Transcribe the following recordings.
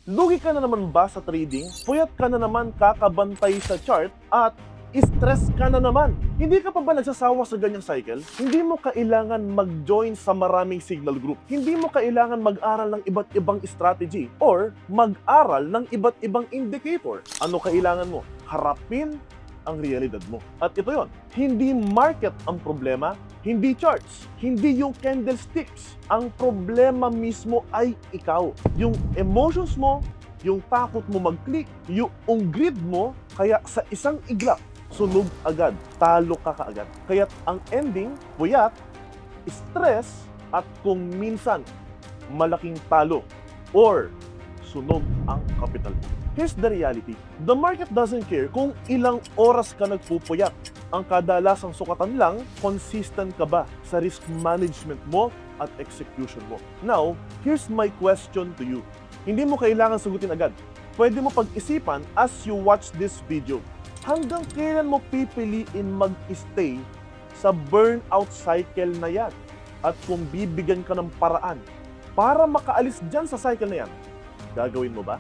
Lugi ka na naman ba sa trading? Puyat ka na naman kakabantay sa chart at stress ka na naman. Hindi ka pa ba nagsasawa sa ganyang cycle? Hindi mo kailangan mag-join sa maraming signal group. Hindi mo kailangan mag-aral ng iba't ibang strategy or mag-aral ng iba't ibang indicator. Ano kailangan mo? Harapin ang realidad mo. At ito yon, hindi market ang problema, hindi charts, hindi yung candlesticks. Ang problema mismo ay ikaw. Yung emotions mo, yung takot mo mag-click, yung greed mo, kaya sa isang iglap, sunog agad, talo ka kaagad. Kaya't ang ending, puyat, stress, at kung minsan, malaking talo or sunog ang kapital mo. Here's the reality. The market doesn't care kung ilang oras ka nagpupuyat. Ang kadalasang sukatan lang, consistent ka ba sa risk management mo at execution mo. Now, here's my question to you. Hindi mo kailangan sagutin agad. Pwede mo pag-isipan as you watch this video. Hanggang kailan mo pipiliin mag-stay sa burnout cycle na yan? At kung bibigyan ka ng paraan para makaalis dyan sa cycle na yan, gagawin mo ba?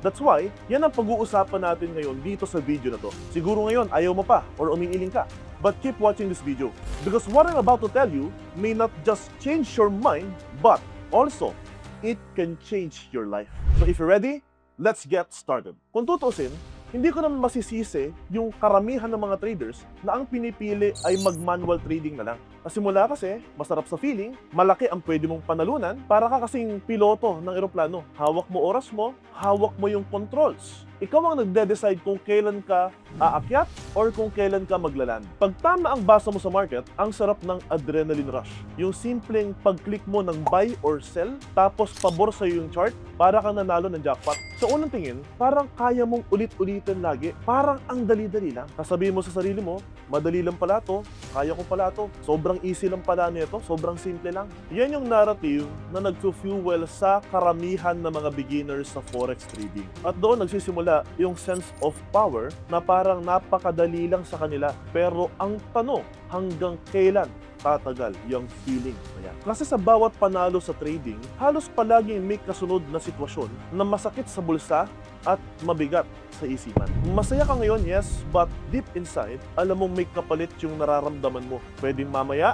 That's why, yan ang pag-uusapan natin ngayon dito sa video na to. Siguro ngayon, ayaw mo pa or umiiling ka. But keep watching this video. Because what I'm about to tell you may not just change your mind, but also, it can change your life. So if you're ready, let's get started. Kung tutuusin, hindi ko naman masisisi yung karamihan ng mga traders na ang pinipili ay mag-manual trading na lang. Simula kasi, masarap sa feeling, malaki ang pwede mong panalunan, para ka kasing piloto ng eroplano. Hawak mo oras mo, hawak mo yung controls. Ikaw ang nagde-decide kung kailan ka aakyat or kung kailan ka maglaland. Pag tama ang basa mo sa market, ang sarap ng adrenaline rush. Yung simpleng pag-click mo ng buy or sell, tapos pabor sa'yo yung chart, para kang nanalo ng jackpot. Sa unang tingin, parang kaya mong ulit-ulitin lagi. Parang ang dali-dali lang. Sasabihin mo sa sarili mo, madali lang pala to, kaya ko pala to, sobrang easy lang pala nito, sobrang simple lang. Yan yung narrative na nagfu-fuel sa karamihan ng mga beginners sa forex trading. At doon nagsisimula yung sense of power na parang napakadali lang sa kanila. Pero ang tanong, hanggang kailan tatagal yung feeling na yan? Kasi sa bawat panalo sa trading, halos palaging may kasunod na sitwasyon na masakit sa bulsa at mabigat sa isipan. Masaya ka ngayon, yes, but deep inside, alam mong may kapalit yung nararamdaman mo. Pwedeng mamaya,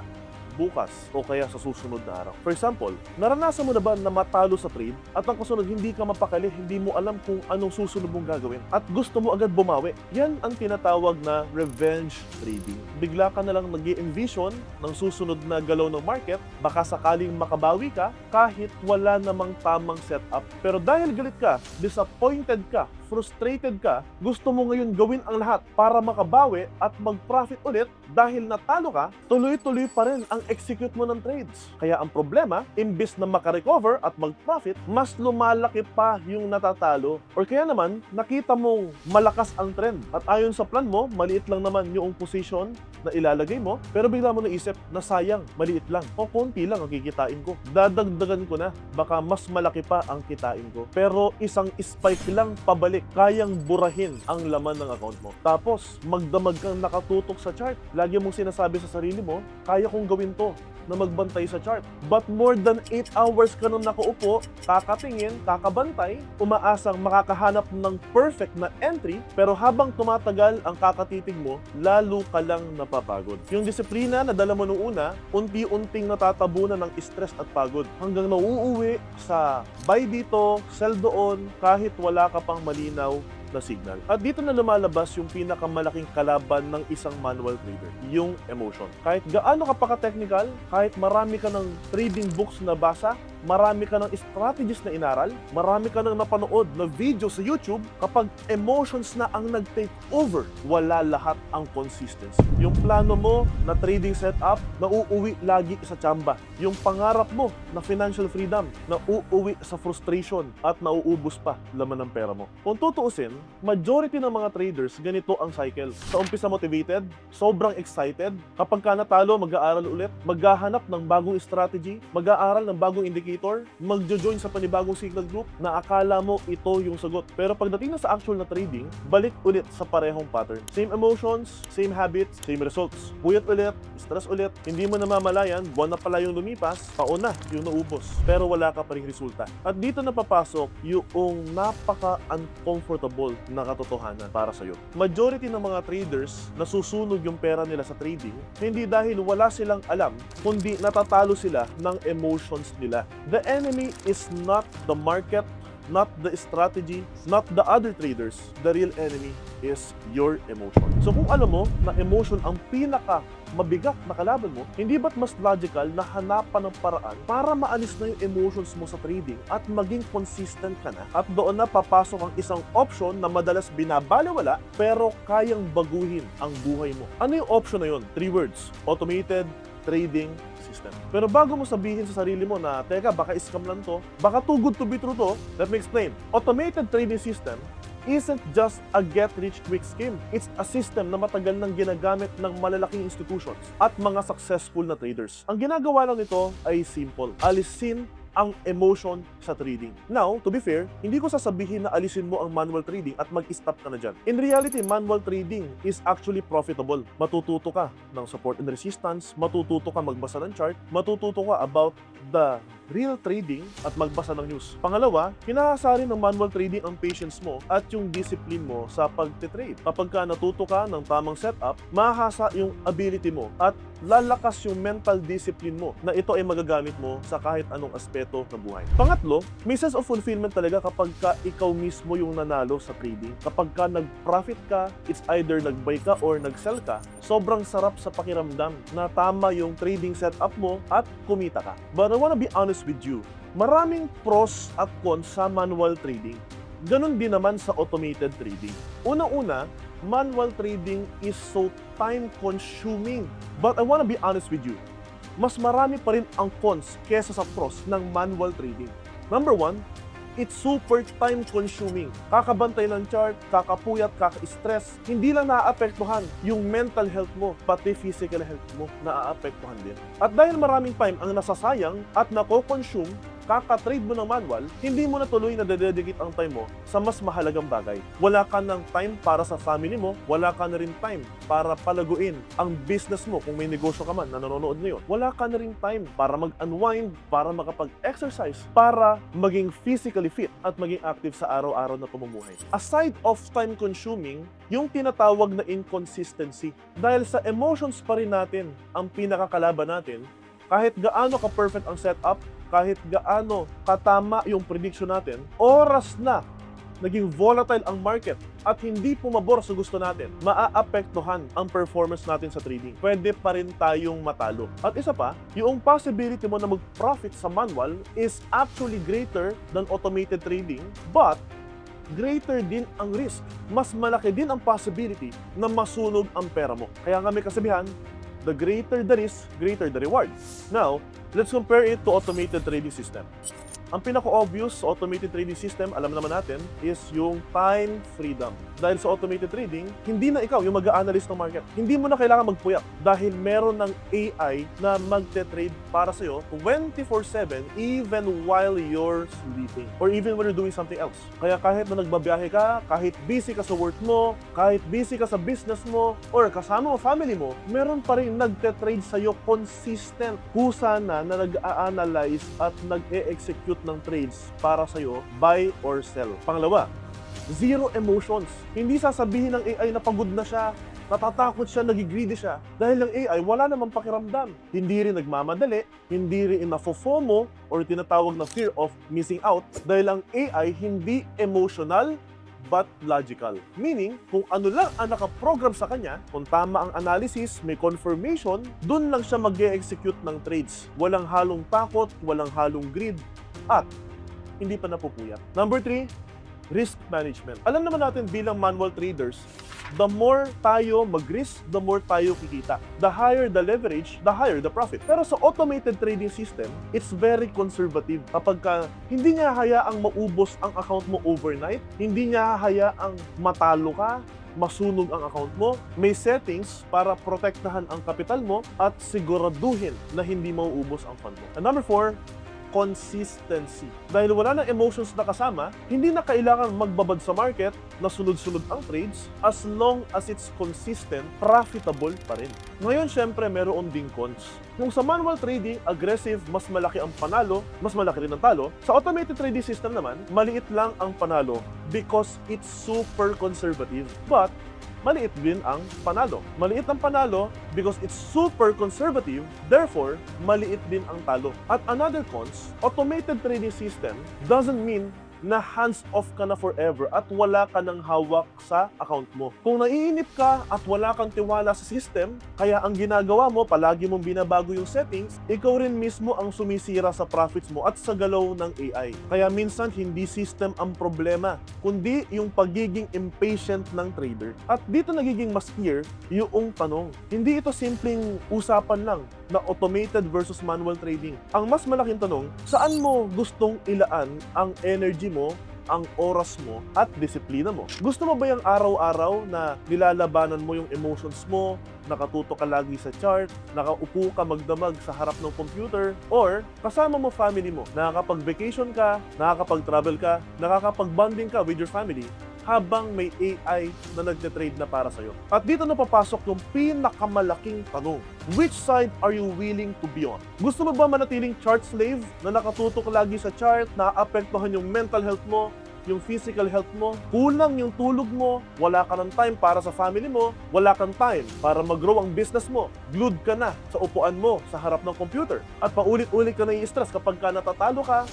bukas, o kaya sa susunod na araw. For example, naranasan mo na ba na matalo sa trade at ang kasunod hindi ka mapakali, hindi mo alam kung anong susunod mong gagawin at gusto mo agad bumawi? Yan ang tinatawag na revenge trading. Bigla ka na lang nag-i-envision ng susunod na galaw ng market, baka sakaling makabawi ka kahit wala namang tamang setup. Pero dahil galit ka, disappointed ka, frustrated ka, gusto mo ngayon gawin ang lahat para makabawi at mag-profit ulit. Dahil natalo ka, tuloy-tuloy pa rin ang execute mo ng trades. Kaya ang problema, imbis na makarecover at mag-profit, mas lumalaki pa yung natatalo. Or kaya naman, nakita mong malakas ang trend at ayon sa plan mo, maliit lang naman yung position na ilalagay mo, pero bigla mo naisip na sayang, maliit lang o konti lang ang kikitain ko. Dadagdagan ko na, baka mas malaki pa ang kitain ko. Pero isang spike lang pabalik, kayang burahin ang laman ng account mo. Tapos, magdamag kang nakatutok sa chart. Lagi mong sinasabi sa sarili mo, kaya kong gawin to, na magbantay sa chart. But more than 8 hours ka nang nakaupo, kakatingin, kakabantay, umaasang makakahanap ng perfect na entry, pero habang tumatagal ang kakatitig mo, lalo ka lang napapagod. Yung disiplina na dala mo nung una, unti-unting natatabunan ng stress at pagod, hanggang nauuwi sa buy dito, sell doon, kahit wala ka pang malinaw na signal. At dito na lumalabas yung pinakamalaking kalaban ng isang manual trader, yung emotion. Kahit gaano ka pa ka-technical, kahit marami ka ng trading books na basa, marami ka ng strategies na inaral, marami ka ng napanood na video sa YouTube, kapag emotions na ang nag-take over, wala lahat ang consistency. Yung plano mo na trading setup, nauuwi lagi sa tsamba. Yung pangarap mo na financial freedom, nauuwi sa frustration at nauubos pa laman ng pera mo. Kung tutuusin, majority ng mga traders, ganito ang cycle. Sa umpisa motivated, sobrang excited. Kapag ka natalo, mag-aaral ulit, maghahanap ng bagong strategy, mag-aaral ng bagong indicator, indicator, magjo-join sa panibagong signal group na akala mo ito yung sagot. Pero pagdating na sa actual na trading, balik ulit sa parehong pattern. Same emotions, same habits, same results. Puyat ulit, stress ulit, hindi mo namamalayan, buwan na pala yung lumipas, taon na yung naubos. Pero wala ka pa ring resulta. At dito na papasok yung napaka-uncomfortable na katotohanan para sa'yo. Majority ng mga traders, nasusunog yung pera nila sa trading, hindi dahil wala silang alam, kundi natatalo sila ng emotions nila. The enemy is not the market, not the strategy, not the other traders. The real enemy is your emotion. So kung alam mo na emotion ang pinaka mabigat na kalaban mo, hindi ba't mas logical na hanapan ng paraan para maalis na yung emotions mo sa trading at maging consistent ka na? At doon na papasok ang isang option na madalas binabalewala pero kayang baguhin ang buhay mo. Ano yung option na yun? 3 words. Automated trading system. Pero bago mo sabihin sa sarili mo na, teka, baka scam lang to, baka too good to be true to, let me explain. Automated trading system isn't just a get-rich-quick scheme. It's a system na matagal nang ginagamit ng malalaking institutions at mga successful na traders. Ang ginagawa lang nito ay simple. Alisin ang emotion sa trading. Now, to be fair, hindi ko sasabihin na alisin mo ang manual trading at mag-stop ka na dyan. In reality, manual trading is actually profitable. Matututo ka ng support and resistance, matututo ka magbasa ng chart, matututo ka about the real trading at magbasa ng news. Pangalawa, hinahasa rin ng manual trading ang patience mo at yung discipline mo sa pagtitrade. Kapag ka natuto ka ng tamang setup, mahasa yung ability mo at lalakas yung mental discipline mo na ito ay magagamit mo sa kahit anong aspeto ng buhay. Pangatlo, may sense of fulfillment talaga kapag ka ikaw mismo yung nanalo sa trading. Kapag ka nag-profit ka, it's either nag-buy ka or nag-sell ka, sobrang sarap sa pakiramdam na tama yung trading setup mo at kumita ka. But I wanna be honest with you, maraming pros at cons sa manual trading. Ganon din naman sa automated trading. Unang-una, manual trading is so time-consuming. But I wanna be honest with you, mas marami pa rin ang cons kesa sa pros ng manual trading. Number one, it's super time-consuming. Kakabantay ng chart, kakapuyat, kaka-stress. Hindi lang naaapektuhan yung mental health mo, pati physical health mo naaapektuhan din. At dahil maraming time ang nasasayang at nako-consume, kaka-trade mo ng manual, hindi mo na tuloy na dededicate ang time mo sa mas mahalagang bagay. Wala ka ng time para sa family mo, wala ka na rin time para palaguin ang business mo kung may negosyo ka man na nanonood ngayon. Wala ka na rin time para mag-unwind, para makapag-exercise, para maging physically fit at maging active sa araw-araw na pamumuhay. Aside of time-consuming, yung tinatawag na inconsistency. Dahil sa emotions pa rin natin ang pinakakalaban natin, kahit gaano ka-perfect ang setup, kahit gaano katama yung prediction natin, oras na naging volatile ang market at hindi pumabor sa gusto natin, maaapektuhan ang performance natin sa trading. Pwede pa rin tayong matalo. At isa pa, yung possibility mo na mag-profit sa manual is actually greater than automated trading, but greater din ang risk. Mas malaki din ang possibility na masunog ang pera mo. Kaya nga may kasabihan, the greater the risk, greater the reward. Now, let's compare it to automated trading system. Ang pinaka-obvious sa automated trading system, alam naman natin, is yung time freedom. Dahil sa automated trading, hindi na ikaw yung mag-a-analyze ng market. Hindi mo na kailangan magpuyat dahil meron ng AI na magte-trade para sa'yo 24/7 even while you're sleeping or even when you're doing something else. Kaya kahit na nagbabiyahe ka, kahit busy ka sa work mo, kahit busy ka sa business mo, or kasama mo family mo, meron pa rin nagte-trade sa'yo consistent. Kusa na nag-a-analyze at nag-e-execute ng trades para sa'yo, buy or sell. Pangalawa, zero emotions. Hindi sasabihin ng AI na pagod na siya, natatakot siya, nagigreedy siya. Dahil ang AI, wala namang pakiramdam. Hindi rin nagmamadali, hindi rin nafo-FOMO or tinatawag na fear of missing out. Dahil ang AI hindi emotional, but logical. Meaning, kung ano lang ang nakaprogram sa kanya, kung tama ang analysis, may confirmation, dun lang siya mag-e-execute ng trades. Walang halong takot, walang halong greed, at hindi pa napupuyat. Number 3, risk management. Alam naman natin bilang manual traders, the more tayo mag-risk, the more tayo kikita. The higher the leverage, the higher the profit. Pero sa automated trading system, it's very conservative. Kapag hindi niya hayaang maubos ang account mo overnight, hindi niya hayaang matalo ka, masunog ang account mo, may settings para protektahan ang kapital mo at siguraduhin na hindi mauubos ang fund mo. And number 4, consistency. Dahil wala ng emotions na kasama, hindi na kailangan magbabad sa market na sunod-sunod ang trades as long as it's consistent, profitable pa rin. Ngayon, syempre, meron ding cons. Kung sa manual trading, aggressive, mas malaki ang panalo, mas malaki rin ang talo. Sa automated trading system naman, maliit lang ang panalo because it's super conservative. But maliit din ang panalo. Maliit ang panalo because it's super conservative, therefore, maliit din ang talo. At another cons, automated trading system doesn't mean na hands-off ka na forever at wala ka ng hawak sa account mo. Kung naiinip ka at wala kang tiwala sa system, kaya ang ginagawa mo, palagi mong binabago yung settings, ikaw rin mismo ang sumisira sa profits mo at sa galaw ng AI. Kaya minsan, hindi system ang problema, kundi yung pagiging impatient ng trader. At dito nagiging mas clear yung tanong. Hindi ito simpleng usapan lang na automated versus manual trading. Ang mas malaking tanong, saan mo gustong ilaan ang energy mo, ang oras mo, at disiplina mo? Gusto mo ba yung araw-araw na nilalabanan mo yung emotions mo, nakatuto ka lagi sa chart, nakaupo ka magdamag sa harap ng computer, or kasama mo family mo, nakakapag-vacation ka, nakakapag-travel ka, nakakapag-bonding ka with your family, habang may AI na nagte-trade na para sa'yo. At dito na papasok yung pinakamalaking tanong. Which side are you willing to be on? Gusto mo ba manatiling chart slave na nakatutok lagi sa chart, naapektuhan yung mental health mo, yung physical health mo, kulang yung tulog mo, wala ka ng time para sa family mo, wala kang time para mag-grow ang business mo, glued ka na sa upuan mo sa harap ng computer, at paulit-ulit ka na i-stress kapag ka natatalo ka,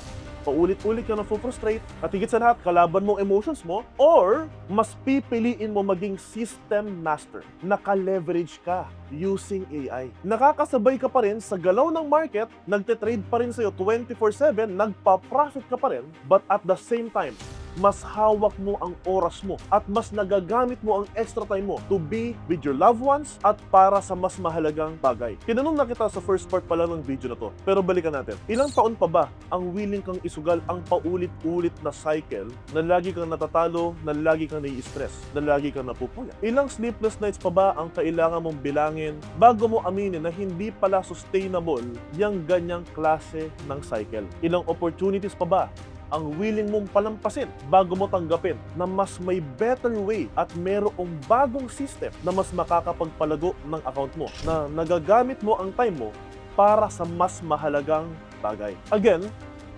paulit-ulit ka na frustrate, at higit sa lahat, kalaban mong emotions mo, or mas pipiliin mo maging system master. Naka-leverage ka using AI. Nakakasabay ka pa rin sa galaw ng market, nagte-trade pa rin sa'yo 24/7, nagpa-profit ka pa rin, but at the same time, mas hawak mo ang oras mo at mas nagagamit mo ang extra time mo to be with your loved ones at para sa mas mahalagang bagay. Tinanong na kita sa first part pala ng video na to, pero balikan natin. Ilang taon pa ba ang willing kang isugal ang paulit-ulit na cycle na lagi kang natatalo, na lagi kang nai-stress, na lagi kang napupuya? Ilang sleepless nights pa ba ang kailangan mong bilangin bago mo aminin na hindi pala sustainable yung ganyang klase ng cycle? Ilang opportunities pa ba ang willing mong palampasin bago mo tanggapin na mas may better way at merong bagong system na mas makakapagpalago ng account mo, na nagagamit mo ang time mo para sa mas mahalagang bagay? Again,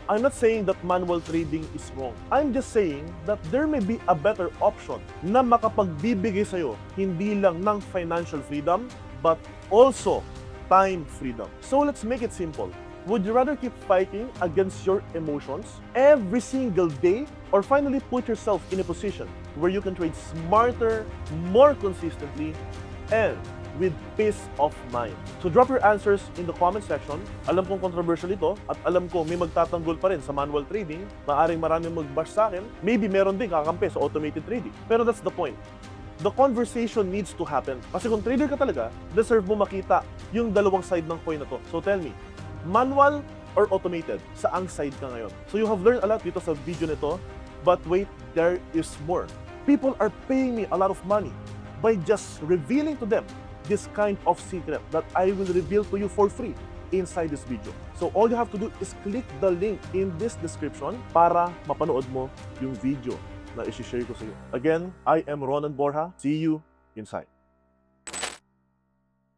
I'm not saying that manual trading is wrong. I'm just saying that there may be a better option na makapagbibigay sa'yo hindi lang ng financial freedom but also time freedom. So let's make it simple. Would you rather keep fighting against your emotions every single day, or finally put yourself in a position where you can trade smarter, more consistently, and with peace of mind? So drop your answers in the comment section. Alam kong controversial ito at alam ko may magtatanggol pa rin sa manual trading. Maaring maraming mag-bash sa akin. Maybe meron din kakampi sa automated trading. Pero that's the point. The conversation needs to happen. Kasi kung trader ka talaga, deserve mo makita yung dalawang side ng coin na to. So tell me, manual or automated? Saang side ka ngayon? So you have learned a lot dito sa video nito, but wait, there is more. People are paying me a lot of money by just revealing to them this kind of secret that I will reveal to you for free inside this video. So all you have to do is click the link in this description para mapanood mo yung video na isi-share ko sa iyo. Again, I am Ronan Borja. See you inside.